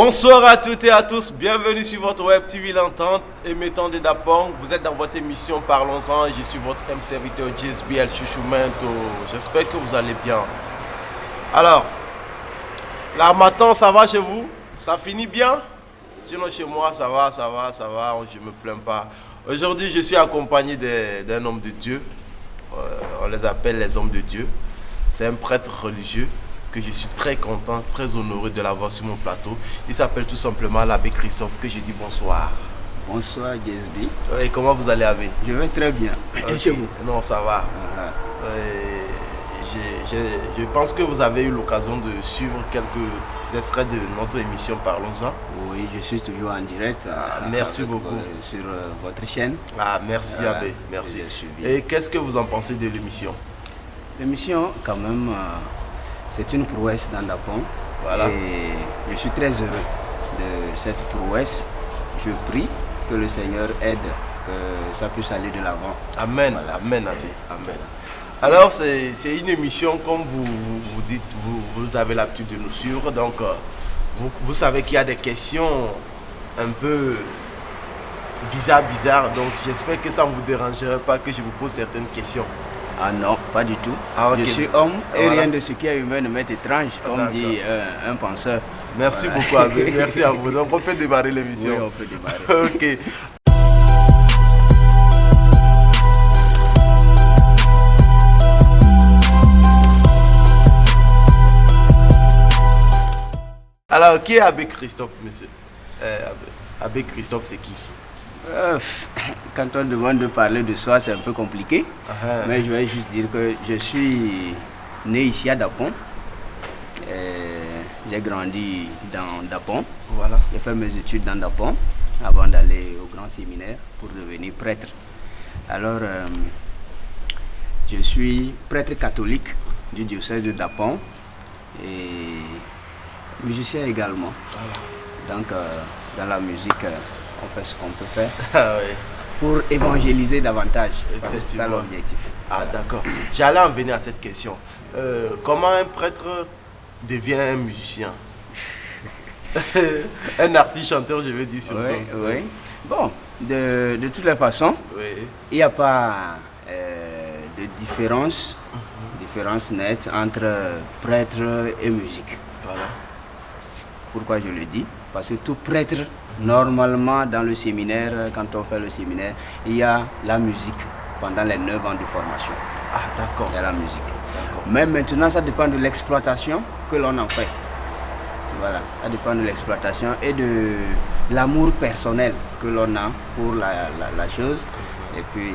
Bonsoir à toutes et à tous, bienvenue sur votre web TV L'Entente, émettant de Dapong. Vous êtes dans votre émission Parlons-en et je suis votre M serviteur JSB El Chouchoumento. J'espère que vous allez bien. Alors, l'harmattan, ça va chez vous? Ça finit bien? Sinon chez moi, ça va, je ne me plains pas. Aujourd'hui, je suis accompagné d'un homme de Dieu. On les appelle les hommes de Dieu. C'est un prêtre religieux que je suis très content, très honoré de l'avoir sur mon plateau. Il s'appelle tout simplement l'abbé Christophe, que je dis bonsoir. Bonsoir JSB. Et comment vous allez, abbé? Je vais très bien. Okay. Et chez vous? Non, ça va. Je pense que vous avez eu l'occasion de suivre quelques extraits de notre émission Parlons-en. Oui, je suis toujours en direct. Merci beaucoup. Sur votre chaîne. Merci abbé, merci. Et qu'est-ce que vous en pensez de l'émission? L'émission, quand même, c'est une prouesse dans Dapong. Voilà. Et je suis très heureux de cette prouesse. Je prie que le Seigneur aide, que ça puisse aller de l'avant. Amen, voilà. Amen, abbé, amen. Alors, c'est une émission, comme vous dites, vous avez l'habitude de nous suivre. Donc, vous savez qu'il y a des questions un peu bizarres. Donc, j'espère que ça ne vous dérangerait pas que je vous pose certaines questions. Ah non, pas du tout. Okay. Je suis homme et voilà. Rien de ce qui est humain ne m'est étrange, comme dit un penseur. Merci beaucoup, abbé. Merci à vous. Donc, on peut démarrer l'émission. Oui, on peut démarrer. Ok. Alors, qui est abbé Christophe, monsieur? Abbé Christophe, c'est qui? Quand on demande de parler de soi, c'est un peu compliqué. Mais je vais juste dire que je suis né ici à Dapong. J'ai grandi dans Dapong. Voilà. J'ai fait mes études dans Dapong avant d'aller au grand séminaire pour devenir prêtre. Alors, je suis prêtre catholique du diocèse de Dapong et musicien également. Voilà. Donc, dans la musique, on fait ce qu'on peut faire pour évangéliser davantage. C'est ça l'objectif. Ah d'accord. J'allais en venir à cette question. Comment un prêtre devient un musicien? Un artiste chanteur, je vais dire surtout. Oui. Bon, de toutes les façons, il n'y a pas de différence nette entre prêtre et musique. Voilà. Pourquoi je le dis? Parce que tout prêtre, normalement dans le séminaire, quand on fait le séminaire, il y a la musique pendant les 9 ans de formation. Ah d'accord. Il y a la musique. Mais maintenant, ça dépend de l'exploitation que l'on en fait. Voilà, ça dépend de l'exploitation et de l'amour personnel que l'on a pour la chose. Et puis,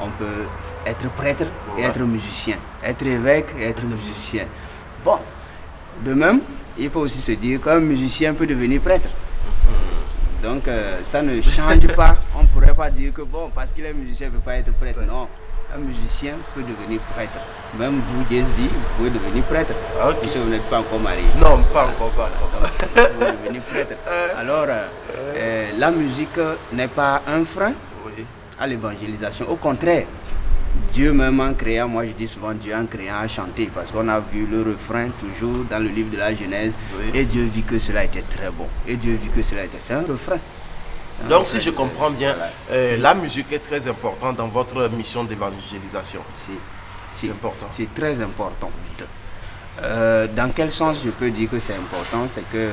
on peut être prêtre et être musicien, être évêque et être musicien. Bon, de même, il faut aussi se dire qu'un musicien peut devenir prêtre. Donc ça ne change pas. On ne pourrait pas dire que bon, parce qu'il est musicien, il ne peut pas être prêtre. Non, un musicien peut devenir prêtre. Même vous, JSB, vous pouvez devenir prêtre. Parce que vous n'êtes pas encore marié. Non, pas encore. Vous pouvez devenir prêtre. Alors, la musique n'est pas un frein à l'évangélisation. Au contraire, Dieu même en créant, moi je dis souvent Dieu en créant a chanté, parce qu'on a vu le refrain toujours dans le livre de la Genèse, et Dieu vit que cela était très bon, et Dieu vit que cela était... C'est un refrain. Donc si je comprends bien, la musique est très importante dans votre mission d'évangélisation. C'est important. C'est très important. Dans quel sens je peux dire que c'est important? C'est que,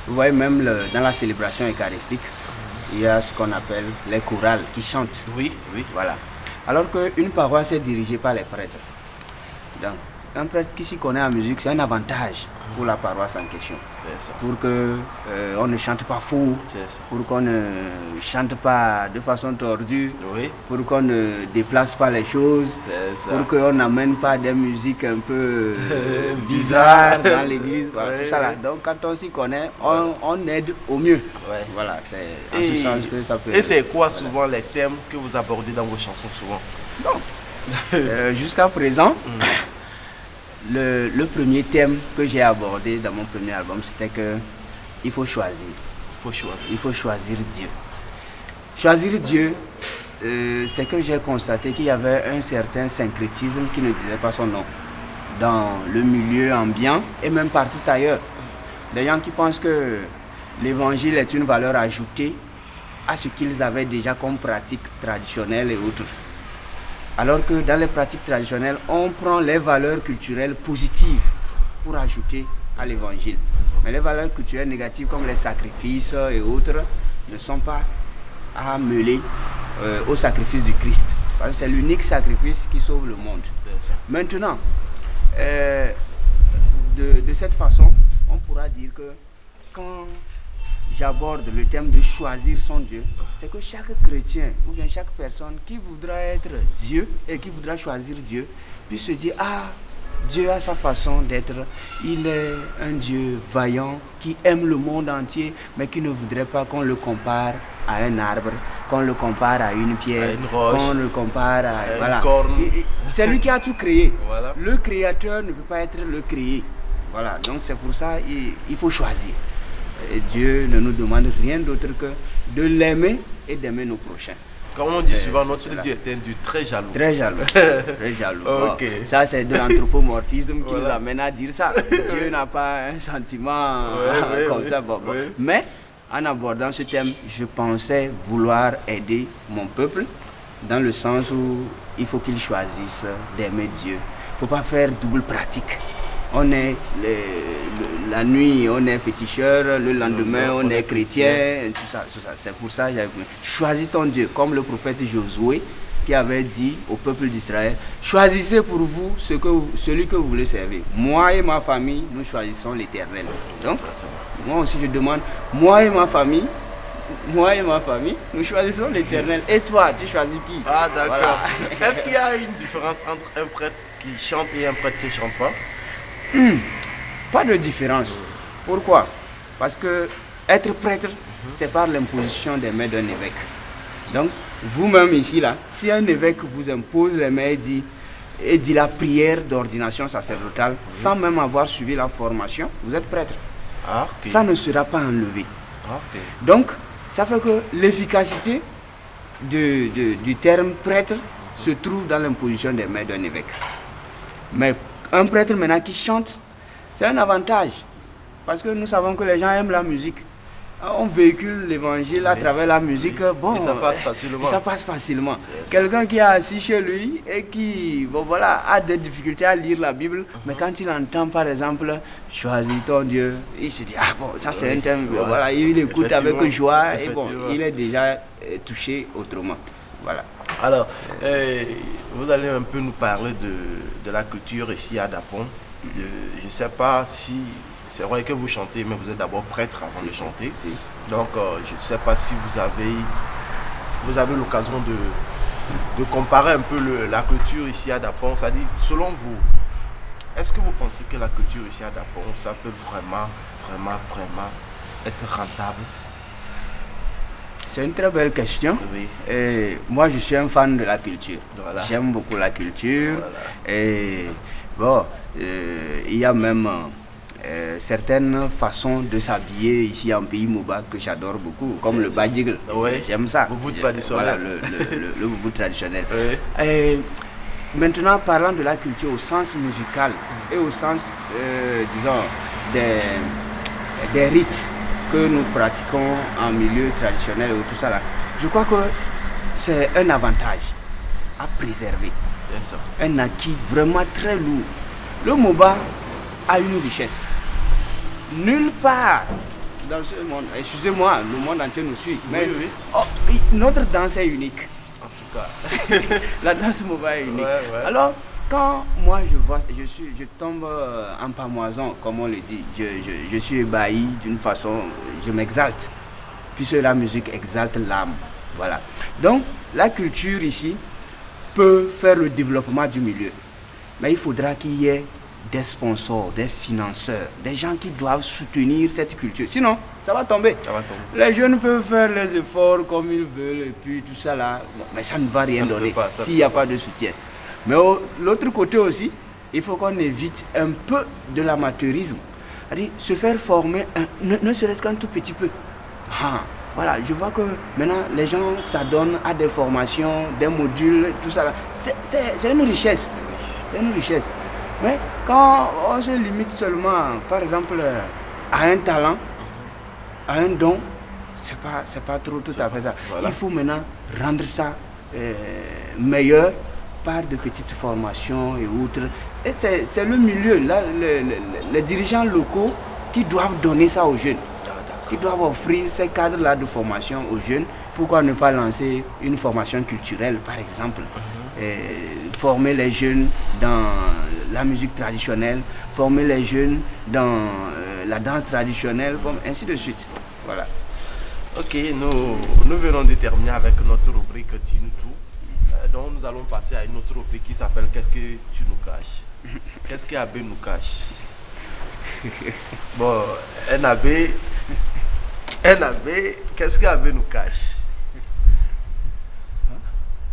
vous voyez, même dans la célébration eucharistique, il y a ce qu'on appelle les chorales qui chantent. Oui. Voilà. Alors qu'une paroisse est dirigée par les prêtres. Donc, un prêtre qui s'y connaît en musique, c'est un avantage pour la paroisse en question. Pour qu'on ne chante pas faux, pour qu'on ne chante pas de façon tordue, pour qu'on ne déplace pas les choses, pour qu'on n'amène pas des musiques un peu bizarres dans l'église. Voilà, tout ça là. Donc quand on s'y connaît, on aide au mieux. Voilà, c'est en ce sens que ça peut... Et c'est quoi souvent les thèmes que vous abordez dans vos chansons souvent? Jusqu'à présent, le premier thème que j'ai abordé dans mon premier album, c'était qu'il faut choisir. Il faut choisir Dieu. Choisir Dieu, c'est que j'ai constaté qu'il y avait un certain syncrétisme qui ne disait pas son nom dans le milieu ambiant et même partout ailleurs. Des gens qui pensent que l'évangile est une valeur ajoutée à ce qu'ils avaient déjà comme pratique traditionnelle et autres. Alors que dans les pratiques traditionnelles, on prend les valeurs culturelles positives pour ajouter à l'évangile. Mais les valeurs culturelles négatives comme les sacrifices et autres ne sont pas à mêler au sacrifice du Christ. Parce que c'est l'unique sacrifice qui sauve le monde. Maintenant, de cette façon, on pourra dire que quand j'aborde le thème de choisir son Dieu, c'est que chaque chrétien ou bien chaque personne qui voudra être Dieu et qui voudra choisir Dieu puisse se dire, ah, Dieu a sa façon d'être, il est un Dieu vaillant qui aime le monde entier mais qui ne voudrait pas qu'on le compare à un arbre, qu'on le compare à une pierre, qu'on le compare à voilà. C'est lui qui a tout créé. Voilà. Le créateur ne peut pas être le créé. Voilà, donc c'est pour ça il faut choisir. Et Dieu ne nous demande rien d'autre que de l'aimer et d'aimer nos prochains. Comme on dit souvent, notre Dieu est un Dieu très jaloux. Très jaloux. Très jaloux. Okay. Bon, ça, c'est de l'anthropomorphisme qui nous amène à dire ça. Dieu n'a pas un sentiment comme ça. Bon. Mais en abordant ce thème, je pensais vouloir aider mon peuple dans le sens où il faut qu'il choisisse d'aimer Dieu. Il ne faut pas faire double pratique. On est la nuit, on est féticheur, le lendemain, on est chrétien, tout ça. C'est pour ça que j'avais choisi ton Dieu, comme le prophète Josué qui avait dit au peuple d'Israël, choisissez pour vous celui que vous voulez servir. Moi et ma famille, nous choisissons l'Éternel. Donc, moi aussi je demande, moi et ma famille, nous choisissons l'Éternel. Et toi, tu choisis qui? Ah d'accord. Voilà. Est-ce qu'il y a une différence entre un prêtre qui chante et un prêtre qui ne chante pas? Pas de différence. Pourquoi? Parce que être prêtre, c'est par l'imposition des mains d'un évêque. Donc, vous-même ici, là, si un évêque vous impose les mains et dit la prière d'ordination sacerdotale, sans même avoir suivi la formation, vous êtes prêtre. Ah, okay. Ça ne sera pas enlevé. Okay. Donc, ça fait que l'efficacité du terme prêtre se trouve dans l'imposition des mains d'un évêque. Mais un prêtre maintenant qui chante, c'est un avantage. Parce que nous savons que les gens aiment la musique. On véhicule l'évangile à travers la musique. Bon, et ça passe facilement. Ça passe facilement. Quelqu'un qui est assis chez lui et qui a des difficultés à lire la Bible, mais quand il entend par exemple « Choisis ton Dieu », il se dit « Ah bon, ça c'est un thème. » Voilà, il écoute avec joie et bon, il est déjà touché autrement. Voilà. Alors, vous allez un peu nous parler de la culture ici à Dapong. Je ne sais pas si c'est vrai que vous chantez, mais vous êtes d'abord prêtre avant de chanter. Si. Donc, je ne sais pas si vous avez l'occasion de comparer un peu la culture ici à Dapong. C'est-à-dire, selon vous, est-ce que vous pensez que la culture ici à Dapong, ça peut vraiment être rentable? C'est une très belle question. Oui. Et moi, je suis un fan de la culture. Voilà. J'aime beaucoup la culture. Voilà. Et bon, il y a même certaines façons de s'habiller ici en pays Moba que j'adore beaucoup, comme le badjigl. Oui. J'aime ça. Le boubou traditionnel. Voilà, le boubou traditionnel. Oui. Et maintenant, parlant de la culture au sens musical et au sens, disons, des rites que nous pratiquons en milieu traditionnel et tout ça là, je crois que c'est un avantage à préserver. C'est ça. Un acquis vraiment très lourd. Le Moba a une richesse. Nulle part dans ce monde, excusez-moi, le monde entier nous suit, mais notre danse est unique. En tout cas, la danse Moba est unique. Ouais. Alors, quand moi je tombe en pamoison, comme on le dit, je suis ébahi d'une façon, je m'exalte, puisque la musique exalte l'âme. Voilà. Donc, la culture ici peut faire le développement du milieu. Mais il faudra qu'il y ait des sponsors, des financeurs, des gens qui doivent soutenir cette culture. Sinon, ça va tomber. Les jeunes peuvent faire les efforts comme ils veulent et puis tout ça là, mais ça ne va rien donner s'il n'y a pas de soutien. Mais de l'autre côté aussi, il faut qu'on évite un peu de l'amateurisme. C'est-à-dire se faire former, ne serait-ce qu'un tout petit peu. Voilà, je vois que maintenant les gens s'adonnent à des formations, des modules, tout ça. C'est une richesse. C'est une richesse. Mais quand on se limite seulement, par exemple, a un talent, a un don, c'est pas trop tout à fait ça. Voilà. Il faut maintenant rendre ça meilleur par de petites formations et autres. Et c'est le milieu, là, les dirigeants locaux qui doivent donner ça aux jeunes, qui doivent offrir ces cadres-là de formation aux jeunes. Pourquoi ne pas lancer une formation culturelle, par exemple, former les jeunes dans la musique traditionnelle, former les jeunes dans la danse traditionnelle, ainsi de suite. Voilà. Ok, nous venons de terminer avec notre rubrique Dis-nous tout. Donc nous allons passer à une autre rubrique qui s'appelle Qu'est-ce que tu nous caches? Qu'est-ce que AB nous cache? Bon, NAB, qu'est-ce que AB nous cache?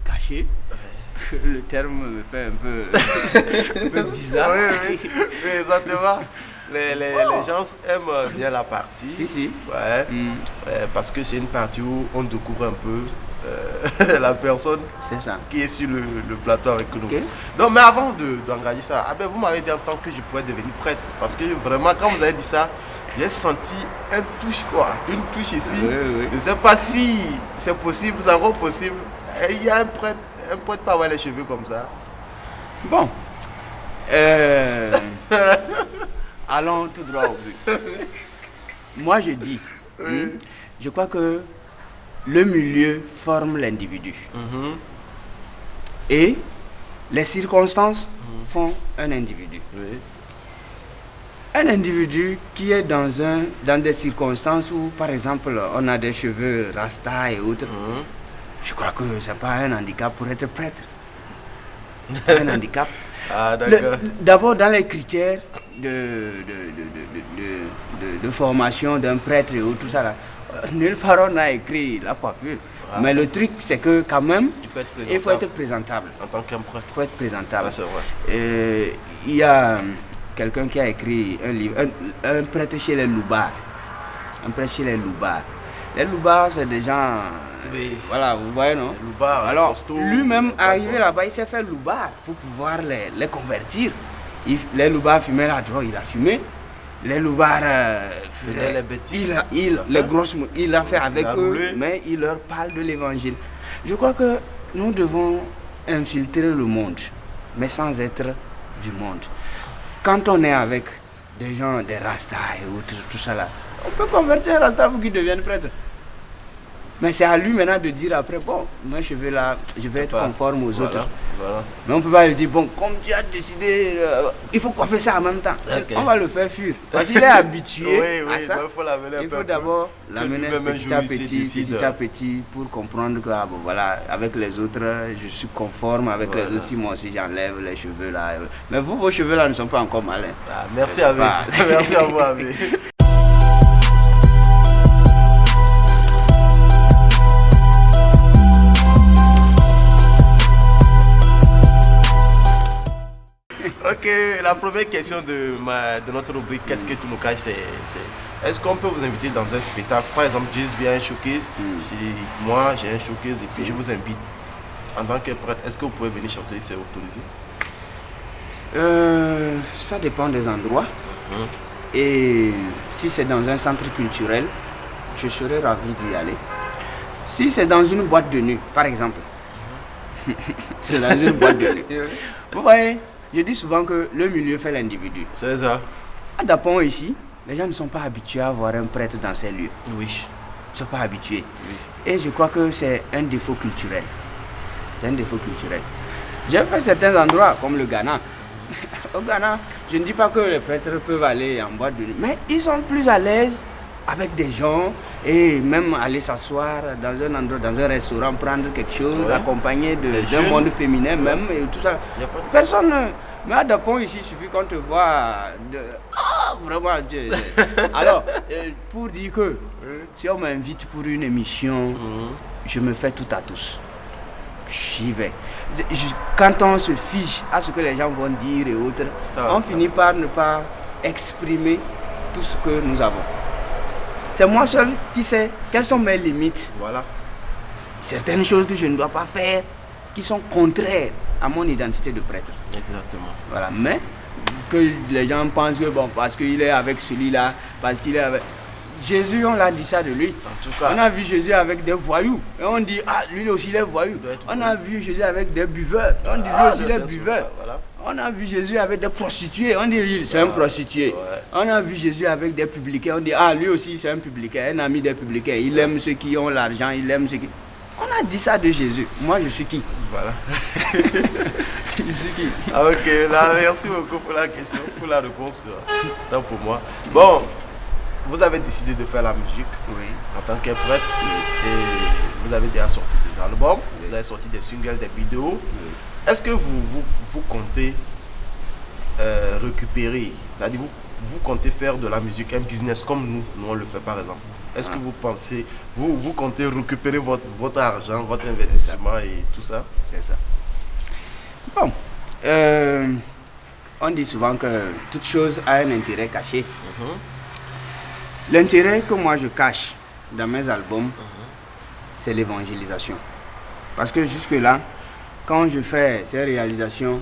Caché? Le terme me fait un peu bizarre. Oui, exactement. Les gens aiment bien la partie. Si. Ouais. Parce que c'est une partie où on découvre un peu la personne qui est sur le plateau avec nous. Okay. Donc, mais avant d'engager ça, vous m'avez dit en tant que je pouvais devenir prêtre. Parce que vraiment, quand vous avez dit ça, j'ai senti une touche ici. Oui. Je ne sais pas si c'est possible, c'est encore possible. Il y a un prêtre pas avoir les cheveux comme ça. Bon. Allons tout droit au but. Moi, je dis, je crois que le milieu forme l'individu. Et les circonstances font un individu. Oui. Un individu qui est dans des circonstances où, par exemple, on a des cheveux rasta et autres, je crois que ce n'est pas un handicap pour être prêtre. Un handicap. Ah, d'accord. D'abord, dans les critères de formation d'un prêtre et tout ça, là, nulle part on a écrit la coiffure. Mais le truc, c'est que quand même, il faut être présentable. En tant qu'un prêtre. Il faut être présentable. Ça, c'est vrai. Il y a quelqu'un qui a écrit un livre, un prêtre chez les loubards. Un prêtre chez les loubards. Les loubards, c'est des gens... Oui. Voilà, vous voyez, non? Loubard, alors, costaud, lui-même, arrivé là-bas, il s'est fait loubard pour pouvoir les convertir. Les loubards fumaient la drogue, il a fumé. Les loubards faisaient les bêtises. Il a fait avec eux, mais il leur parle de l'évangile. Je crois que nous devons infiltrer le monde, mais sans être du monde. Quand on est avec des gens, des rastas et autres, tout ça là, on peut convertir un rasta pour qu'il devienne prêtre. Mais c'est à lui maintenant de dire après, bon, moi je vais être conforme aux autres. Voilà. Mais on ne peut pas lui dire, bon, comme tu as décidé, il faut coiffer ça en même temps. Okay. On va le faire fuir. Parce qu'il est habitué à ça. Il faut d'abord l'amener petit à petit pour comprendre que, bon, voilà, avec les autres, je suis conforme, avec les autres, si moi aussi j'enlève les cheveux là. Mais vous, vos cheveux là ne sont pas encore malins. Ah, merci à vous. Merci à vous, Avé. Ok, la première question de notre rubrique Qu'est-ce que tu nous caches, c'est est-ce qu'on peut vous inviter dans un spectacle? Par exemple, JSB a un showcase, moi j'ai un showcase et puis je vous invite en tant que prêtre. Est-ce que vous pouvez venir chanter? C'est autorisé? Ça dépend des endroits. Et si c'est dans un centre culturel, je serais ravi d'y aller. Si c'est dans une boîte de nuit, par exemple, c'est dans une boîte de nuit. Vous voyez, je dis souvent que le milieu fait l'individu. C'est ça. À Dapon ici, les gens ne sont pas habitués à voir un prêtre dans ces lieux. Oui. Ils ne sont pas habitués. Oui. Et je crois que c'est un défaut culturel. C'est un défaut culturel. J'ai fait certains endroits, comme le Ghana. Au Ghana, je ne dis pas que les prêtres peuvent aller en boîte de nuit, mais ils sont plus à l'aise avec des gens et même aller s'asseoir dans un endroit, dans un restaurant, prendre quelque chose, accompagné d'un monde féminin même et tout ça. Personne, mais à Dapon ici, il suffit qu'on te voit vraiment. Alors, pour dire que si on m'invite pour une émission, je me fais tout à tous. J'y vais. Quand on se fiche à ce que les gens vont dire et autres, on finit par ne pas exprimer tout ce que nous avons. C'est moi seul qui sais quelles sont mes limites. Voilà. Certaines choses que je ne dois pas faire, qui sont contraires à mon identité de prêtre. Exactement. Voilà. Mais que les gens pensent que bon, parce qu'il est avec celui-là, parce qu'il est avec... Jésus, on l'a dit ça de lui. En tout cas, on a vu Jésus avec des voyous. Et on dit, ah, lui aussi, il est voyou. On a vu Jésus avec des buveurs. On dit, lui aussi, il est buveur. Voilà. On a vu Jésus avec des prostituées. On dit, c'est un prostitué. Ouais. On a vu Jésus avec des publicains. On dit, ah, lui aussi, c'est un publicain, un ami des publicains. Il aime ceux qui ont l'argent, il aime ceux qui... On a dit ça de Jésus. Moi, je suis qui? Voilà. Je suis qui? Ah, ok, là, merci beaucoup pour la question, pour la réponse. Tant pour moi. Bon, vous avez décidé de faire la musique Oui. en tant qu'interprète et vous avez déjà sorti des albums, vous avez sorti des singles, des vidéos. Est-ce que vous comptez récupérer, c'est-à-dire vous comptez faire de la musique un business comme nous on le fait par exemple? Est-ce que vous pensez, vous comptez récupérer votre argent, votre investissement et tout ça? C'est ça. Bon, on dit souvent que toute chose a un intérêt caché. L'intérêt que moi je cache dans mes albums, c'est l'évangélisation. Parce que jusque-là, quand je fais ces réalisations,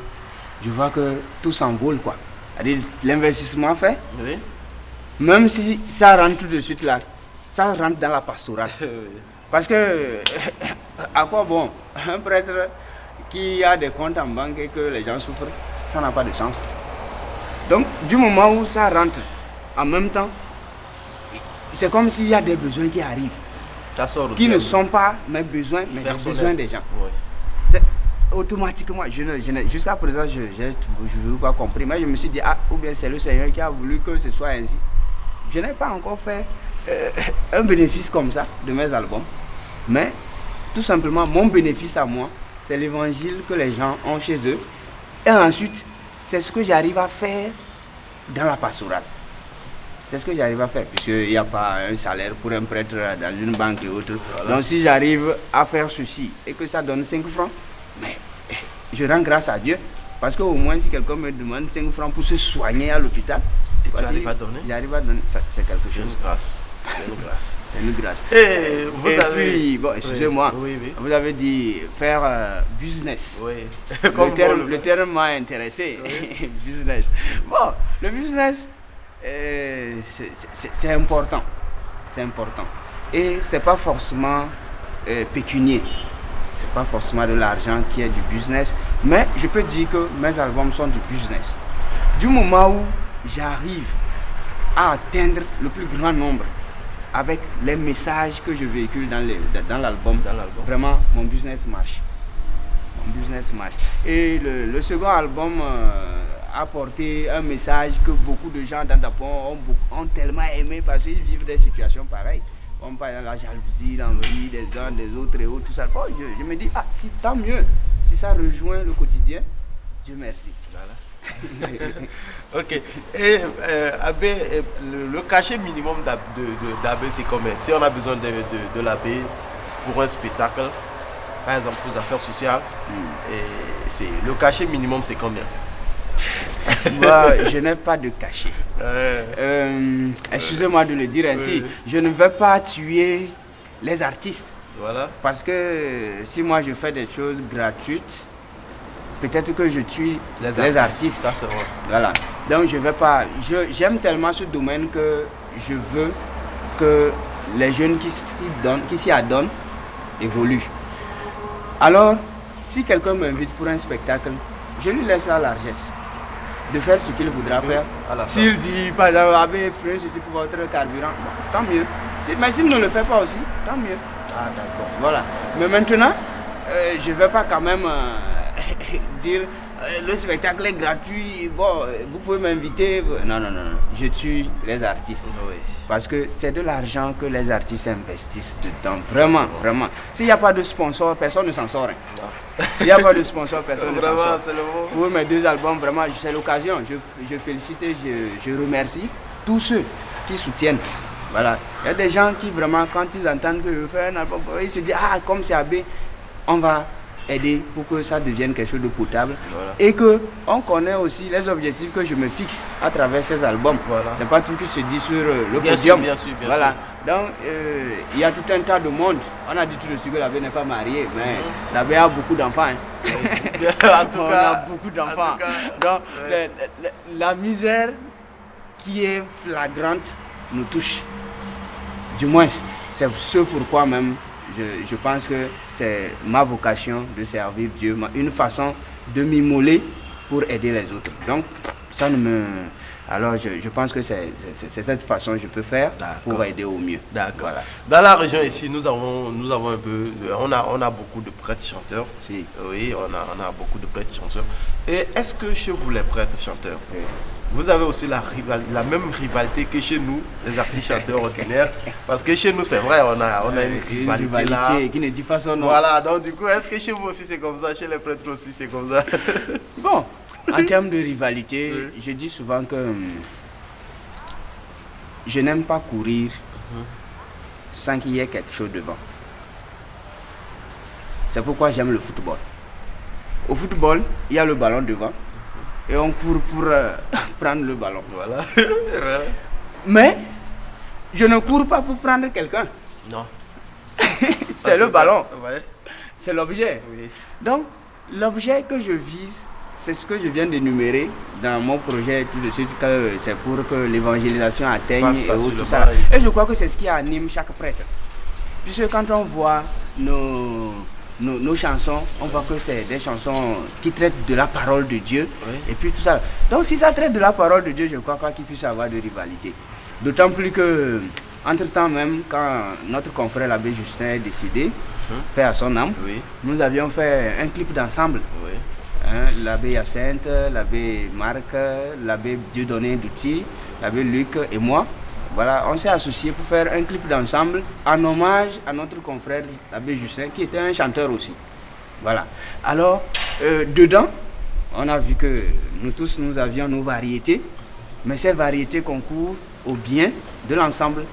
je vois que tout s'envole, quoi. C'est-à-dire, l'investissement fait, Oui. même si ça rentre tout de suite là, ça rentre dans la pastorale. Parce que, à quoi bon un prêtre qui a des comptes en banque et que les gens souffrent, ça n'a pas de sens. Donc, du moment où ça rentre en même temps, c'est comme s'il y a des besoins qui arrivent, Ça sort aussi. qui ne sont pas mes besoins, mais les personnels. besoins des gens. Oui. C'est automatiquement, jusqu'à présent, je n'ai pas compris, mais je me suis dit, ah, ou bien c'est le Seigneur qui a voulu que ce soit ainsi. Je n'ai pas encore fait un bénéfice comme ça de mes albums, mais tout simplement, mon bénéfice à moi, c'est l'évangile que les gens ont chez eux, et ensuite, c'est ce que j'arrive à faire dans la pastorale. C'est ce que j'arrive à faire, puisqu'il n'y a pas un salaire pour un prêtre dans une banque et autres. Voilà. Donc si j'arrive à faire ceci et que ça donne 5 francs, mais je rends grâce à Dieu. Parce qu'au moins si quelqu'un me demande 5 francs pour se soigner à l'hôpital, et tu arrives à donner? J'arrive à donner, c'est quelque chose. C'est une grâce. C'est une grâce. C'est une grâce. Et vous et avez... puis, bon, excusez-moi, oui, oui. Vous avez dit faire business. Oui. Le terme m'a intéressé. Oui. Business. Bon, le business, c'est important. C'est important. Et c'est pas forcément pécunier. C'est pas forcément de l'argent qui est du business. Mais je peux dire que mes albums sont du business. Du moment où j'arrive à atteindre le plus grand nombre avec les messages que je véhicule dans l'album, vraiment mon business marche. Mon business marche. Et le second album a porté un message que beaucoup de gens dans Dapon ont tellement aimé parce qu'ils vivent des situations pareilles. Comme par exemple la jalousie, l'envie des uns, des autres et autres, tout ça. Bon, je me dis, ah, si tant mieux, si ça rejoint le quotidien, Dieu merci. Voilà. Ok. Et Abbé, le cachet minimum d'Abbé, c'est combien? Si on a besoin de l'Abbé pour un spectacle, par exemple pour les affaires sociales, et le cachet minimum, c'est combien? Moi, je n'ai pas de cachet. Excusez-moi de le dire ainsi. Je ne veux pas tuer les artistes. Voilà. Parce que si moi je fais des choses gratuites, peut-être que je tue les artistes. Ça, c'est vrai. Voilà. Donc je vais pas. J'aime tellement ce domaine que je veux que les jeunes qui s'y adonnent évoluent. Alors, si quelqu'un m'invite pour un spectacle, je lui laisse la largesse de faire ce qu'il voudra faire. S'il dit, par exemple, Abbé, prenez ceci pour votre carburant, bon, tant mieux. Mais s'il ne le fait pas aussi, tant mieux. Ah, d'accord. Voilà. Mais maintenant, je ne vais pas quand même dire le spectacle est gratuit, bon, vous pouvez m'inviter. Non, non, non, non. Je tue les artistes. Oui. Parce que c'est de l'argent que les artistes investissent dedans. Vraiment, vraiment. S'il n'y a pas de sponsor, personne ne s'en sort. Hein. S'il n'y a pas de sponsor, personne ne s'en sort. Pour mes 2 albums, vraiment, c'est l'occasion. Je félicite et je remercie tous ceux qui soutiennent. Voilà. Il y a des gens qui vraiment, quand ils entendent que je fais un album, ils se disent, ah, comme c'est Abbé, on va aider pour que ça devienne quelque chose de potable. Voilà. Et qu'on connaît aussi les objectifs que je me fixe à travers ces albums. Voilà. C'est pas tout qui se dit sur le Bien podium. sûr, bien sûr, bien voilà. sûr. Donc, il y a tout un tas de monde. On a dit tout de suite que l'abbé n'est pas marié, mais l'abbé a beaucoup d'enfants. Hein. En tout On cas, a beaucoup d'enfants. en tout cas, Donc, ouais. la misère qui est flagrante nous touche. Du moins, c'est ce pourquoi même je pense que c'est ma vocation de servir Dieu, une façon de m'immoler pour aider les autres. Donc, ça ne me... Alors, je pense que c'est cette façon que je peux faire pour aider au mieux. D'accord. Voilà. Dans la région ici, nous avons un peu... On a beaucoup de prêtres chanteurs. Si. Oui, on a beaucoup de prêtres chanteurs. Et est-ce que chez vous, les prêtres chanteurs, Oui. vous avez aussi la même rivalité que chez nous, les artistes chanteurs ordinaires? Parce que chez nous, c'est vrai, on a une rivalité là. Qui ne dit pas son nom. Voilà, donc du coup, est-ce que chez vous aussi c'est comme ça? Chez les prêtres aussi c'est comme ça? Bon, en termes de rivalité, Oui. je dis souvent que je n'aime pas courir sans qu'il y ait quelque chose devant. C'est pourquoi j'aime le football. Au football, il y a le ballon devant et on court pour prendre le ballon. Voilà. Voilà. Mais je ne cours pas pour prendre quelqu'un. Non. C'est le ballon, Ouais. c'est l'objet. Oui. Donc, l'objet que je vise, c'est ce que je viens d'énumérer dans mon projet tout de suite, que c'est pour que l'évangélisation atteigne Passe et tout facilement, ça. oui. Et je crois que c'est ce qui anime chaque prêtre. Puisque quand on voit nos chansons, on voit que c'est des chansons qui traitent de la parole de Dieu. Oui. Et puis tout ça. Donc si ça traite de la parole de Dieu, je crois pas qu'il puisse y avoir de rivalité. D'autant plus que, entre-temps même, quand notre confrère l'abbé Justin est décédé, paix à son âme, Oui. nous avions fait un clip d'ensemble. Oui. Hein, l'abbé Hyacinthe, l'abbé Marc, l'abbé Dieudonné Douty, l'abbé Luc et moi. Voilà, on s'est associés pour faire un clip d'ensemble en hommage à notre confrère l'abbé Justin, qui était un chanteur aussi. Voilà. Alors, dedans, on a vu que nous tous, nous avions nos variétés, mais ces variétés concourent au bien de l'ensemble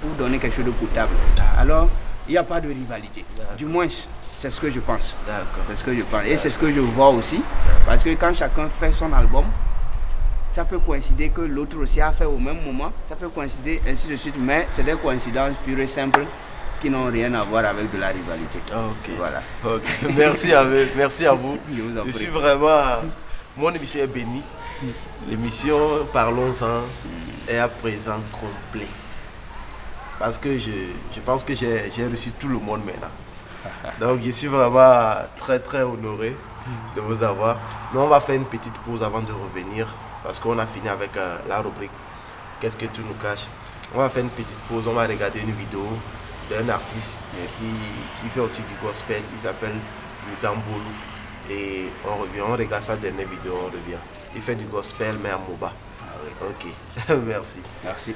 pour donner quelque chose de potable. Alors, il n'y a pas de rivalité. Du moins, c'est ce que je pense. D'accord. C'est ce que je pense. Et c'est ce que je vois aussi. Parce que quand chacun fait son album, ça peut coïncider que l'autre aussi a fait au même moment. Ça peut coïncider, ainsi de suite. Mais c'est des coïncidences pures et simples qui n'ont rien à voir avec de la rivalité. Ok. Voilà. Ok. Merci à vous. Je vous en Je prie. suis vraiment... Mon émission est bénie. L'émission Parlons-en est à présent complet. Parce que je pense que j'ai reçu tout le monde maintenant. Donc je suis vraiment très très honoré de vous avoir. Mais on va faire une petite pause avant de revenir. Parce qu'on a fini avec la rubrique Qu'est-ce que tu nous caches? On va faire une petite pause, on va regarder une vidéo d'un artiste qui fait aussi du gospel. Il s'appelle Udambolou. Et on revient, on regarde sa dernière vidéo, on revient. Il fait du gospel mais à Moba. Ok, merci. Merci.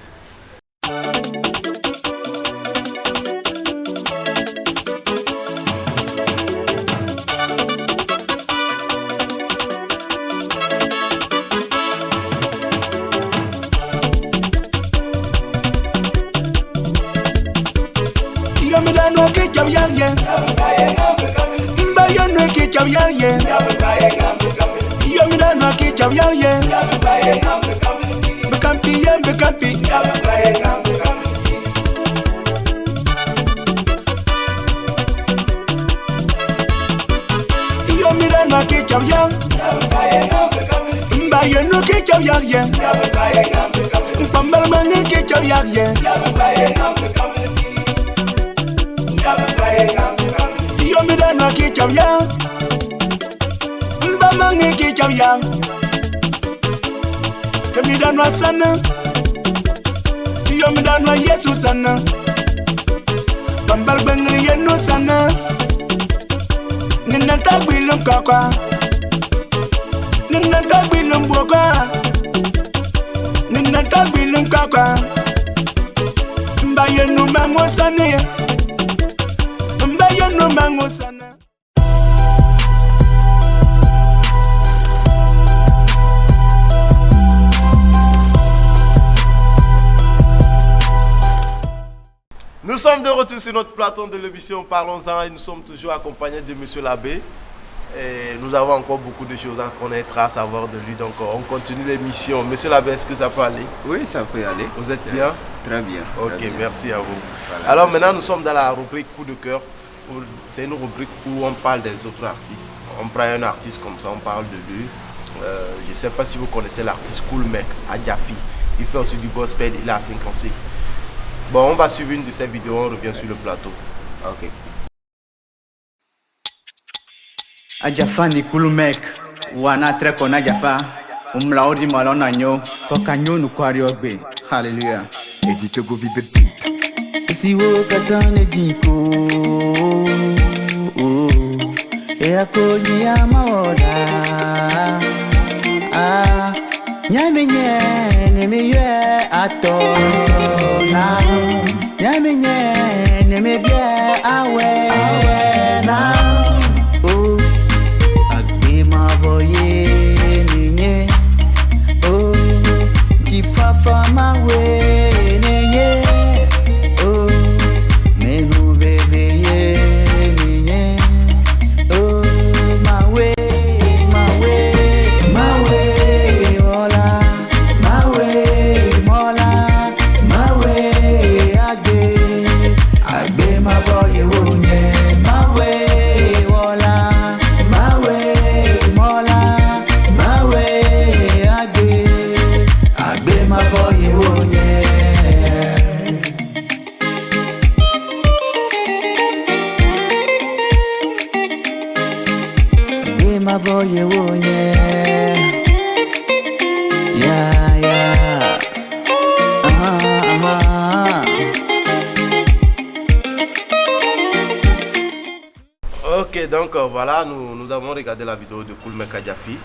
Nous sommes sommes de retour sur notre plateau de l'émission Parlons-en et nous sommes toujours accompagnés de Monsieur l'abbé. Et nous avons encore beaucoup de choses à connaître, à savoir de lui. Donc on continue l'émission. Monsieur l'abbé, est-ce que ça peut aller? Oui, ça peut aller. Vous êtes bien? Très bien. Ok, très bien. merci à vous. Voilà, alors maintenant, nous sommes dans la rubrique Coup de cœur. C'est une rubrique où on parle des autres artistes. On prend un artiste comme ça, on parle de lui. Je ne sais pas si vous connaissez l'artiste Cool Mec, Adjafi. Il fait aussi du gospel, il est à 5 ans. Bon, on va suivre une de ces vidéos, on revient sur le plateau. Ok. Adjafa ni Cool Mec, wana treko na Adjafa, umlaudi malona nyo, kokanyo nukwari ogbe. Hallelujah. Edito go vibe beat. Isi wo katane diko, e akoni ya maoda. Nyame nye me yue atona, nyame nye me bie awe na. Voye nenye, oh, Tifafa mawe nenye, oh, menu veveye nenye, oh, mawe, ola, mola, agbe ma voye wonye, ola. Voye wonye, yeah. Ok, donc voilà, nous avons regardé la vidéo de Cool Mec Adjafi,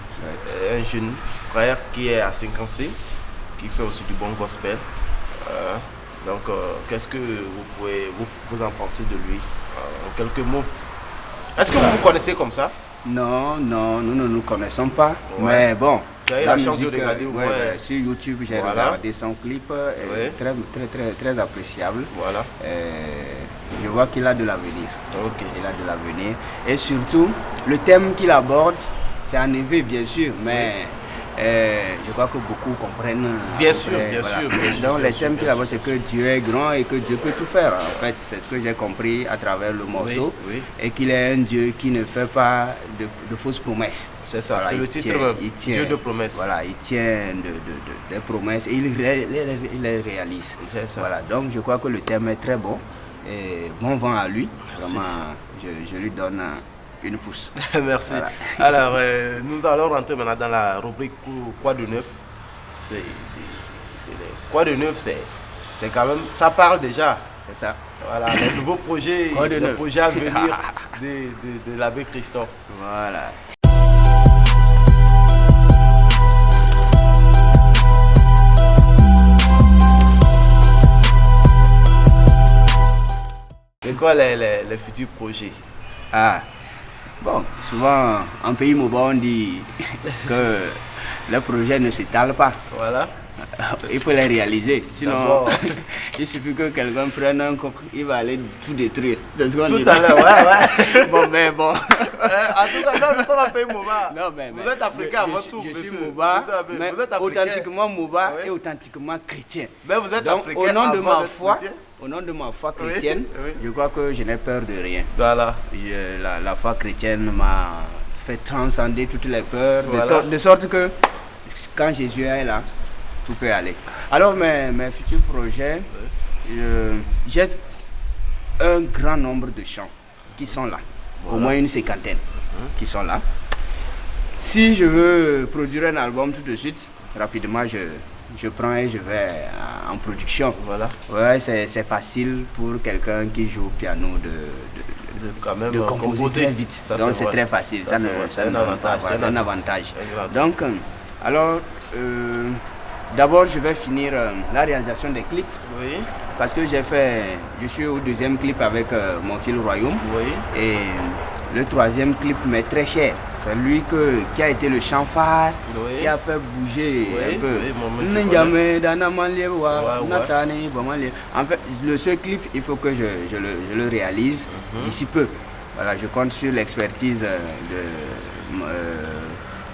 un jeune frère qui est à 5 ans, qui fait aussi du bon gospel. Donc, qu'est-ce que vous en pensez de lui en quelques mots? Est-ce que vous vous connaissez comme ça? Non, nous ne nous connaissons pas, mais bon. Tu as eu la chance de regarder sur YouTube, j'ai regardé son clip, très appréciable. Voilà. Je vois qu'il a de l'avenir. Ok. Il a de l'avenir. Et surtout, le thème qu'il aborde, c'est en effet bien sûr, mais je crois que beaucoup comprennent. Bien sûr. Donc les thèmes qu'il aborde, c'est que Dieu est grand et que Dieu peut tout faire. En fait, c'est ce que j'ai compris à travers le morceau. Oui. Et qu'il est un Dieu qui ne fait pas de fausses promesses. C'est ça, voilà, c'est le titre, Dieu de promesses. Voilà, il tient des promesses et il les réalise. C'est ça. Voilà, donc je crois que le thème est très bon. Et bon vent à lui. Vraiment, je lui donne une pouce. Merci. Voilà. Alors, nous allons rentrer maintenant dans la rubrique Quoi de neuf. Quoi de neuf, c'est quand même, ça parle déjà. C'est ça. Voilà, le nouveau projet, le projet à venir de l'abbé Christophe. Voilà. C'est quoi les futurs projets? Bon, souvent en pays Moba on dit que les projets ne s'étalent pas. Voilà. Il faut les réaliser. Sinon, il suffit que quelqu'un prenne un coq, il va aller tout détruire. C'est ce qu'on dit. Tout à l'heure, ouais. Bon, mais bon. En tout cas, non, nous sommes en pays Moba. Non, mais vous êtes africain avant tout. Je suis Moba, mais vous êtes authentiquement Moba et authentiquement chrétien. Mais vous êtes donc, africain. Au nom de ma foi chrétienne, je crois que je n'ai peur de rien. Voilà. La foi chrétienne m'a fait transcender toutes les peurs, de sorte que quand Jésus est là, tout peut aller. Alors mes futurs projets, j'ai un grand nombre de chants qui sont là, au moins une cinquantaine qui sont là. Si je veux produire un album tout de suite, rapidement je prends et je vais en production. Voilà. Ouais, c'est facile pour quelqu'un qui joue au piano de composer très vite. Ça, donc c'est très facile. C'est un avantage. Donc, alors, d'abord je vais finir la réalisation des clips. Oui. Parce que je suis au deuxième clip avec Mon Fil Royaume. Oui. Et Le troisième clip m'est très cher. C'est lui qui a été le chant phare, qui a fait bouger un peu. En fait, le seul clip, il faut que je le réalise d'ici peu. Voilà, je compte sur l'expertise de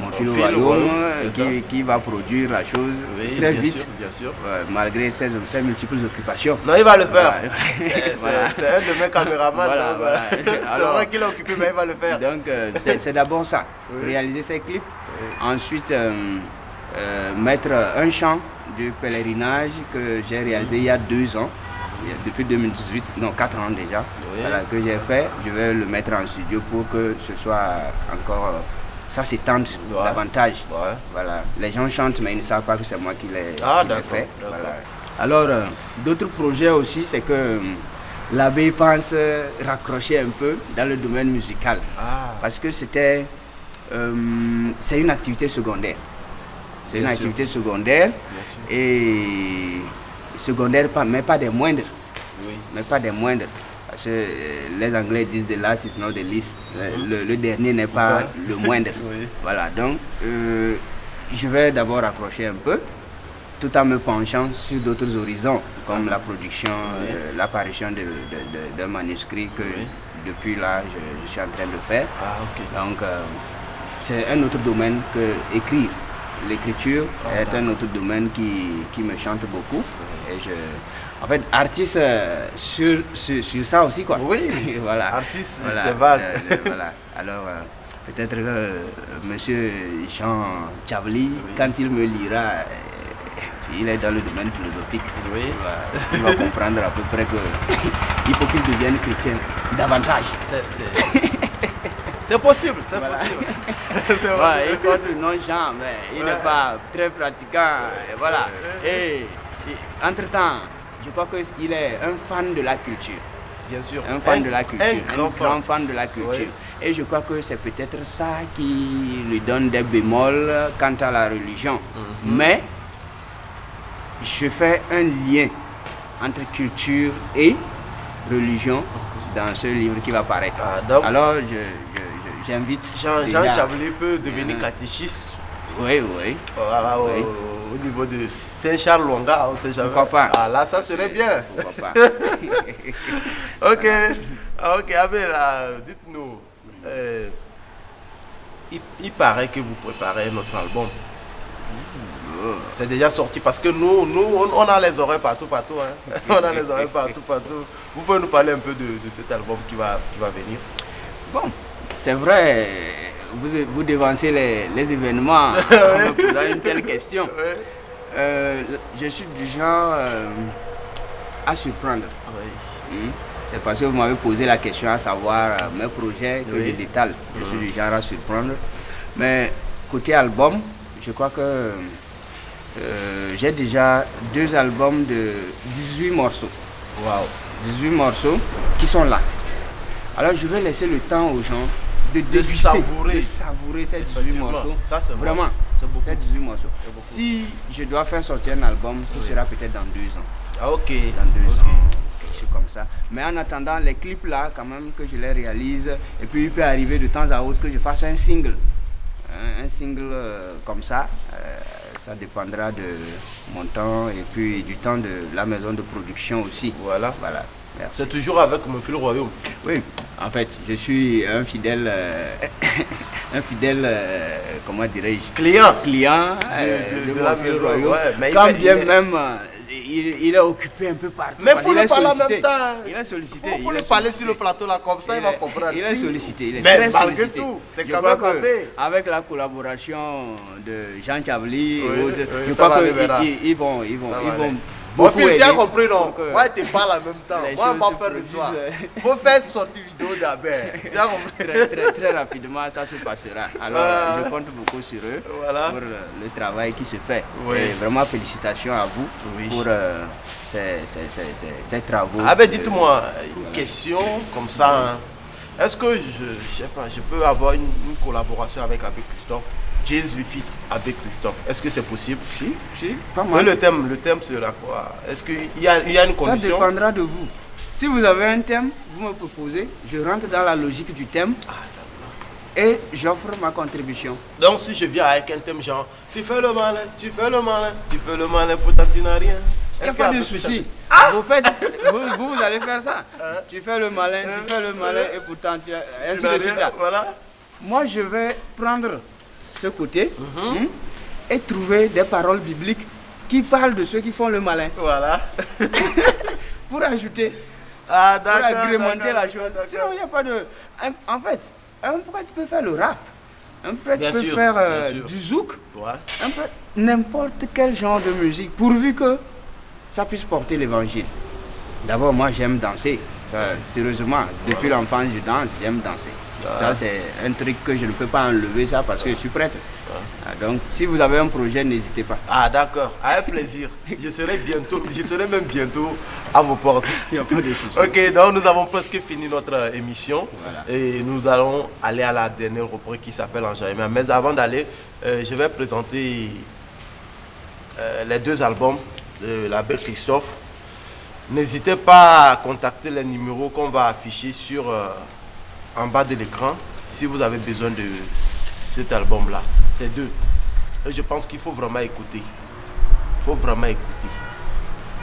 mon fils royaume qui va produire la chose très vite, bien sûr. Malgré ses multiples occupations. Non, il va le faire. C'est un de mes caméramans. C'est vrai qu'il est occupé, mais il va le faire. Donc, c'est d'abord ça, réaliser ces clips. Ensuite, mettre un chant du pèlerinage que j'ai réalisé il y a 2 ans. Depuis 2018, non 4 ans déjà, voilà, que j'ai fait. Je vais le mettre en studio pour que ce soit encore, ça s'étende davantage. Voilà. Les gens chantent mais ils ne savent pas que c'est moi qui l'ai fait. Voilà. Alors d'autres projets aussi, c'est que l'abbé pense raccrocher un peu dans le domaine musical, parce que c'est une activité secondaire. C'est une activité secondaire et secondaire, mais pas des moindres. Mais pas des moindres. Parce que les Anglais disent the last is not the least. Le dernier n'est pas le moindre. Voilà, donc je vais d'abord accrocher un peu, tout en me penchant sur d'autres horizons, comme la production, l'apparition d'un manuscrit que depuis là je suis en train de faire. Donc c'est un autre domaine que écrire. L'écriture est un autre domaine qui me chante beaucoup. Et en fait, artiste sur ça aussi, quoi. Oui, voilà. Artiste, voilà. C'est vague. Voilà. Alors, peut-être que monsieur Jean Chavli, quand il me lira, il est dans le domaine philosophique. Il va comprendre à peu près qu'il faut qu'il devienne chrétien davantage. C'est possible, c'est possible. Il compte non Jean, mais il n'est pas très pratiquant. Voilà. Et entre-temps, je crois qu'il est un fan de la culture. Bien sûr. Un fan de la culture. Un grand fan de la culture. Et je crois que c'est peut-être ça qui lui donne des bémols quant à la religion. Mais je fais un lien entre culture et religion dans ce livre qui va paraître. Alors, j'invite. Jean Chavli peut devenir catéchiste. Oui. Au niveau de Saint-Charles-Longa, on ne sait jamais. Pourquoi pas? Ah là, ça serait bien. Pourquoi pas? Ok, Abel, dites-nous. Il paraît que vous préparez notre album. C'est déjà sorti parce que nous on a les oreilles partout. Hein. On a les oreilles partout. Vous pouvez nous parler un peu de cet album qui va venir? Bon, c'est vrai, vous devancez les événements en me posant une telle question. Je suis du genre à surprendre. C'est parce que vous m'avez posé la question à savoir mes projets que je détale. Je suis du genre à surprendre. Mais côté album, je crois que j'ai déjà 2 albums de 18 morceaux. 18 morceaux qui sont là. Alors je vais laisser le temps aux gens de savourer ces 18 morceaux. Ça, c'est vraiment, ces 18 morceaux. Si je dois faire sortir un album, ce sera peut-être dans 2 ans. Dans 2 ans, quelque chose comme ça. Mais en attendant, les clips là, quand même, que je les réalise. Et puis il peut arriver de temps à autre que je fasse un single. Un single comme ça. Ça dépendra de mon temps et puis du temps de la maison de production aussi. Voilà. Merci. C'est toujours avec mon fils royaume. Oui, en fait, je suis un fidèle, comment dirais-je, client de mon fils royaume. Quand bien même, il est occupé un peu partout. Mais il faut le parler en même temps. Il est sollicité. Il faut le parler sur le plateau là, comme ça il va comprendre. Il est sollicité. Mais malgré tout, c'est quand même avec la collaboration de Jean Chavli, je crois qu'ils vont. Mon fils, tu as compris, non? Moi, je te parle en même temps. Moi, je m'en peur de toi. Il faut faire une sortie vidéo d'abord. Tu as compris? Très rapidement, ça se passera. Alors, je compte beaucoup sur eux pour le travail qui se fait. Et vraiment, félicitations à vous pour ces travaux. Ah ben, dites-moi, une question comme ça. Est-ce que je peux avoir une collaboration avec Christophe? Jazz Fit avec Christophe. Est-ce que c'est possible? Si, pas mal. Le thème sera quoi? Est-ce qu'il y a une condition? Ça dépendra de vous. Si vous avez un thème, vous me proposez, je rentre dans la logique du thème et j'offre ma contribution. Donc si je viens avec un thème genre, tu fais le malin, tu fais le malin, tu fais le malin, pourtant tu n'as rien. Il n'y a pas de souci. Vous allez faire ça. Tu fais le malin, tu fais le malin et pourtant tu as... Ainsi de suite. Voilà. Moi, je vais prendre ce côté et trouver des paroles bibliques qui parlent de ceux qui font le malin. Voilà. Pour ajouter, pour agrémenter la chose. Sinon, il n'y a pas de... En fait, un poète peut faire le rap. Un poète peut faire du zouk. Un poète, n'importe quel genre de musique, pourvu que ça puisse porter l'évangile. D'abord, moi, j'aime danser. Ça, sérieusement, depuis l'enfance, je danse, j'aime danser. Ça, c'est un truc que je ne peux pas enlever ça parce que je suis prêtre. Donc, si vous avez un projet, n'hésitez pas. Ah, d'accord. Avec plaisir. Je serai même bientôt à vos portes. Il n'y a pas de souci. Ok, donc nous avons presque fini notre émission. Voilà. Et nous allons aller à la dernière rubrique qui s'appelle Enjaillement. Mais avant d'aller, je vais présenter les 2 albums de l'abbé Christophe. N'hésitez pas à contacter les numéros qu'on va afficher en bas de l'écran si vous avez besoin de cet album-là. C'est 2. Et je pense qu'il faut vraiment écouter. Il faut vraiment écouter.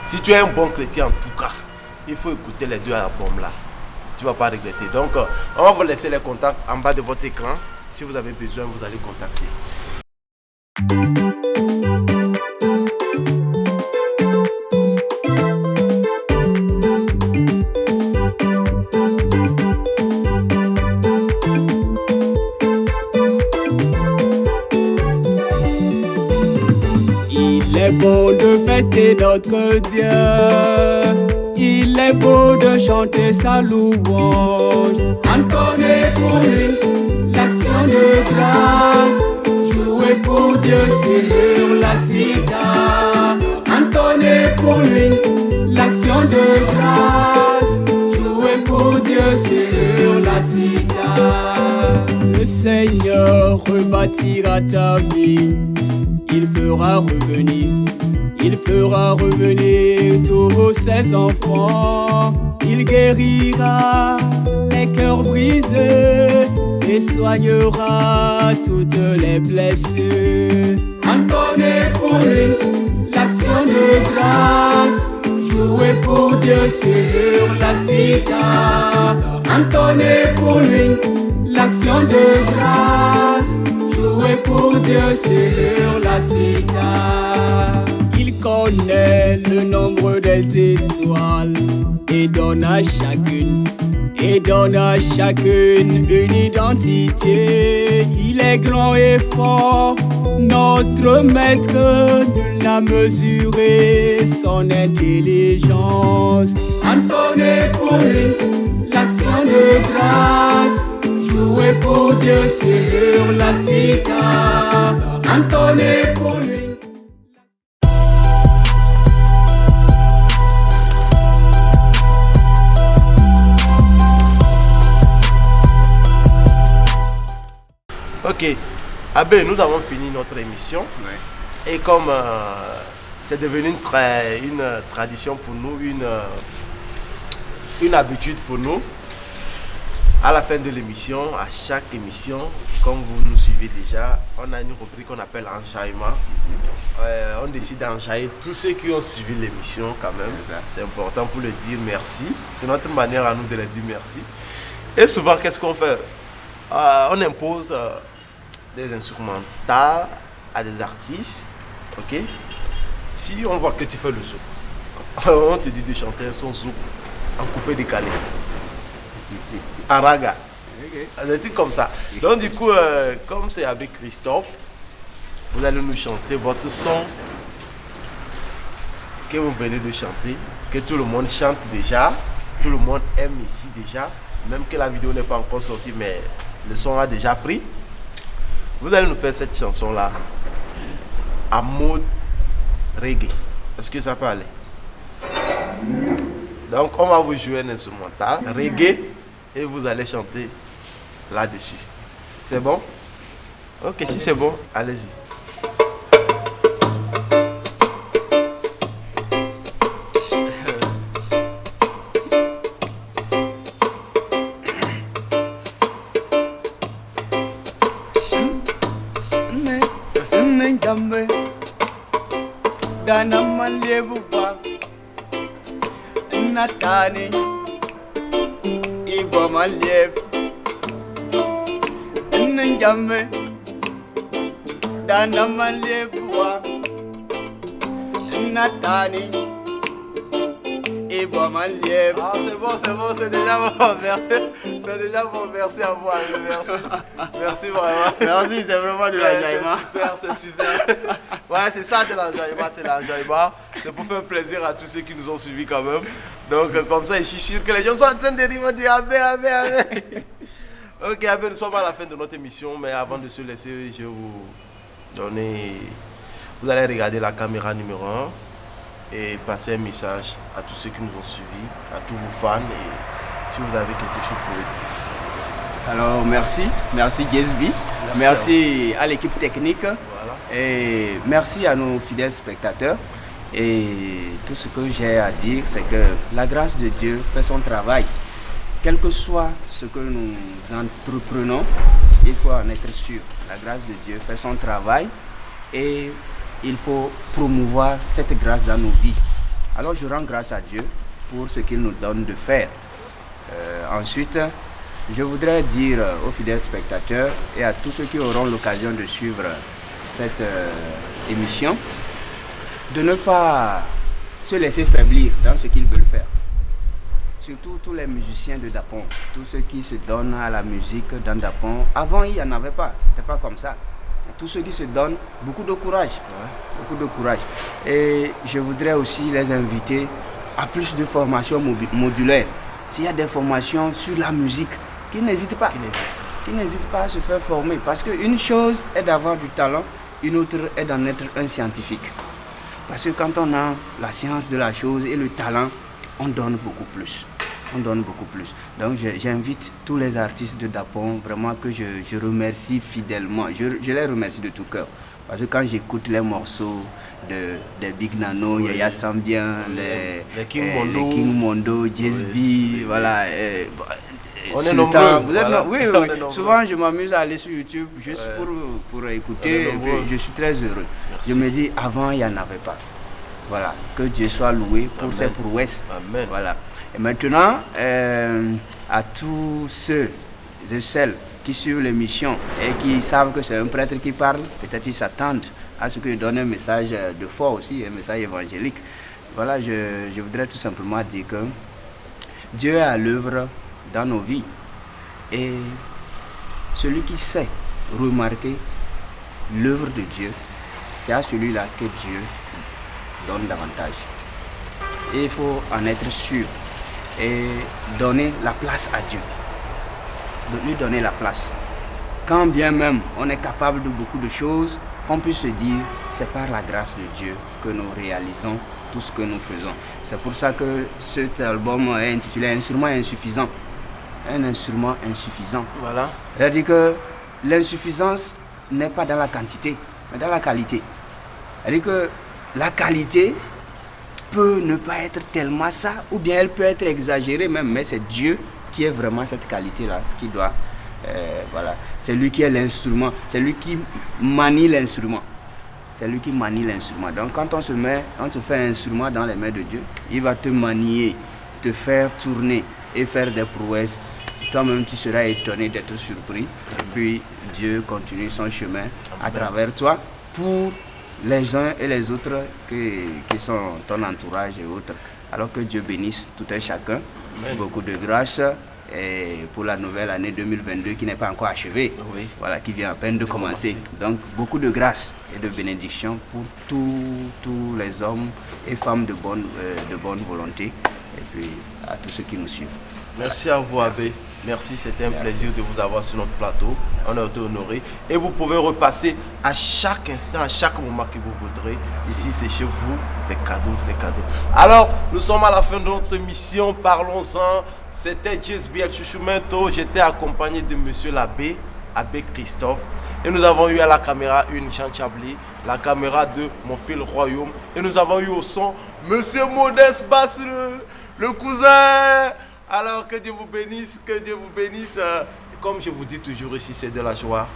Si tu es un bon chrétien en tout cas, il faut écouter les 2 albums-là. Tu ne vas pas regretter. Donc, on va vous laisser les contacts en bas de votre écran. Si vous avez besoin, vous allez contacter. Il est beau de fêter notre Dieu, il est beau de chanter sa louange. Entonner pour lui l'action de grâce, jouer pour Dieu sur la cithare. Entonner pour lui l'action de grâce, jouer pour Dieu sur la cithare. Le Seigneur rebâtira ta vie. Il fera revenir tous ses enfants. Il guérira les cœurs brisés et soignera toutes les blessures. Entonnez pour lui l'action de grâce, jouez pour Dieu sur la cithare. Entonnez pour lui l'action de grâce, jouez pour Dieu sur la cithare. Il connaît le nombre des étoiles et donne à chacune une identité. Il est grand et fort, notre maître, nul n'a mesuré son intelligence. Entonnez pour lui l'action de grâce, jouez pour Dieu sur la cithare. Entonnez pour lui. Ok, Abbé, nous avons fini notre émission. Ouais. Et comme c'est devenu une tradition pour nous, une habitude pour nous, à la fin de l'émission, à chaque émission, comme vous nous suivez déjà, on a une rubrique qu'on appelle Enjaillement. On décide d'enjailler tous ceux qui ont suivi l'émission quand même. C'est important pour le dire merci. C'est notre manière à nous de leur dire merci. Et souvent, qu'est-ce qu'on fait? On impose des instrumentales à des artistes. Ok? Si on voit que tu fais le zouk, on te dit de chanter un son zouk en coupé décalé. En raga. Des trucs comme ça. Donc du coup, comme c'est avec Christophe, vous allez nous chanter votre son que vous venez de chanter, que tout le monde chante déjà, tout le monde aime ici déjà, même que la vidéo n'est pas encore sortie, mais le son a déjà pris. Vous allez nous faire cette chanson-là en mode reggae. Est-ce que ça peut aller? Donc on va vous jouer un instrumental reggae et vous allez chanter là-dessus. C'est bon? Ok, si c'est bon, allez-y. Njambe Dana Maliebuwa Natani Ibo Malieb Njambe Dana Maliebuwa Natani Ibo Malieb. Ah, c'est bon, c'est déjà bon. Merci. C'est déjà bon, merci à vous. Merci vraiment. Merci, c'est vraiment de l'enjaillement. C'est super. Ouais, c'est ça de l'enjaillement, c'est l'enjaillement. C'est pour faire plaisir à tous ceux qui nous ont suivis quand même. Donc, comme ça, je suis sûr que les gens sont en train de dire Amen. Ok, Amen, nous sommes à la fin de notre émission, mais avant de se laisser, je vais vous donner. Vous allez regarder la caméra numéro 1 et passer un message à tous ceux qui nous ont suivis, à tous vos fans, et si vous avez quelque chose pour dire. Alors merci JSB, merci à l'équipe technique, Voilà. et merci à nos fidèles spectateurs. Et tout ce que j'ai à dire, c'est que la grâce de Dieu fait son travail. Quel que soit ce que nous entreprenons, il faut en être sûr. La grâce de Dieu fait son travail et il faut promouvoir cette grâce dans nos vies. Alors je rends grâce à Dieu pour ce qu'il nous donne de faire. Ensuite, je voudrais dire aux fidèles spectateurs et à tous ceux qui auront l'occasion de suivre cette émission, de ne pas se laisser faiblir dans ce qu'ils veulent faire. Surtout tous les musiciens de Dapon, tous ceux qui se donnent à la musique dans Dapon. Avant, il n'y en avait pas, c'était pas comme ça. Tous ceux qui se donnent, beaucoup de courage, beaucoup de courage. Et je voudrais aussi les inviter à plus de formations modulaires. S'il y a des formations sur la musique, qu'ils n'hésitent pas. Qu'ils n'hésitent pas à se faire former. Parce qu'une chose est d'avoir du talent, une autre est d'en être un scientifique. Parce que quand on a la science de la chose et le talent, on donne beaucoup plus. On donne beaucoup plus. Donc j'invite tous les artistes de Dapon, vraiment que je remercie fidèlement. Je les remercie de tout cœur. Parce que quand j'écoute les morceaux des Big Nano, Yaya Sambien, les King Mondo, JSB, voilà. On est nombreux. Vous êtes voilà. Oui. Souvent, je m'amuse à aller sur YouTube juste pour écouter. Et puis, je suis très heureux. Merci. Je me dis, avant, il n'y en avait pas. Voilà. Que Dieu soit loué pour ses prouesses. Amen. Voilà. Et maintenant, à tous ceux et celles qui suivent l'émission et qui savent que c'est un prêtre qui parle, peut-être ils s'attendent à ce que je donne un message de foi aussi, un message évangélique. Voilà, je voudrais tout simplement dire que Dieu est à l'œuvre dans nos vies. Et celui qui sait remarquer l'œuvre de Dieu, c'est à celui-là que Dieu donne davantage. Et il faut en être sûr et donner la place à Dieu. De lui donner la place. Quand bien même on est capable de beaucoup de choses, qu'on puisse se dire, c'est par la grâce de Dieu que nous réalisons tout ce que nous faisons. C'est pour ça que cet album est intitulé Instrument insuffisant. Un instrument insuffisant. Voilà. C'est-à-dire que l'insuffisance n'est pas dans la quantité, mais dans la qualité. C'est-à-dire que la qualité peut ne pas être tellement ça, ou bien elle peut être exagérée même, mais c'est Dieu qui est vraiment cette qualité-là, qui doit, voilà. C'est lui qui est l'instrument, c'est lui qui manie l'instrument. C'est lui qui manie l'instrument. Donc quand on se fait un instrument dans les mains de Dieu, il va te manier, te faire tourner et faire des prouesses. Toi-même, tu seras étonné d'être surpris. Et puis, Dieu continue son chemin à travers toi pour les uns et les autres qui sont ton entourage et autres. Alors que Dieu bénisse tout un chacun. Amen. Beaucoup de grâce et pour la nouvelle année 2022 qui n'est pas encore achevée. Oui. Voilà, qui vient à peine de commencer. Donc, beaucoup de grâce et de bénédiction pour tous les hommes et femmes de bonne volonté. Et puis, à tous ceux qui nous suivent. Merci à vous, Abbé. Merci, c'était un plaisir de vous avoir sur notre plateau. On a été honorés. Et vous pouvez repasser à chaque instant, à chaque moment que vous voudrez. Ici, c'est chez vous. C'est cadeau, c'est cadeau. Alors, nous sommes à la fin de notre émission. Parlons-en. C'était JSB El Chouchoumento. J'étais accompagné de monsieur l'abbé, Abbé Christophe. Et nous avons eu à la caméra une Jean Chablis, la caméra de Mon Fil Royaume. Et nous avons eu au son monsieur Modeste Basse, le cousin. Alors que Dieu vous bénisse, que Dieu vous bénisse. Comme je vous dis toujours ici, c'est de la joie.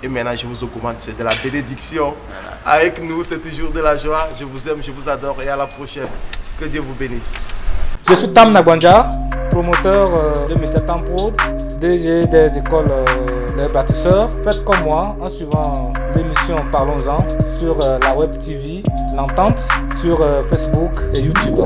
Et maintenant, je vous recommande, c'est de la bénédiction. Voilà. avec nous. C'est toujours de la joie. Je vous aime, je vous adore et à la prochaine. Que Dieu vous bénisse. Je suis Tam Nagwanja, promoteur de Métal Prod, DG des écoles des bâtisseurs. Faites comme moi en suivant l'émission Parlons-en sur la Web TV, l'entente, sur Facebook et YouTube.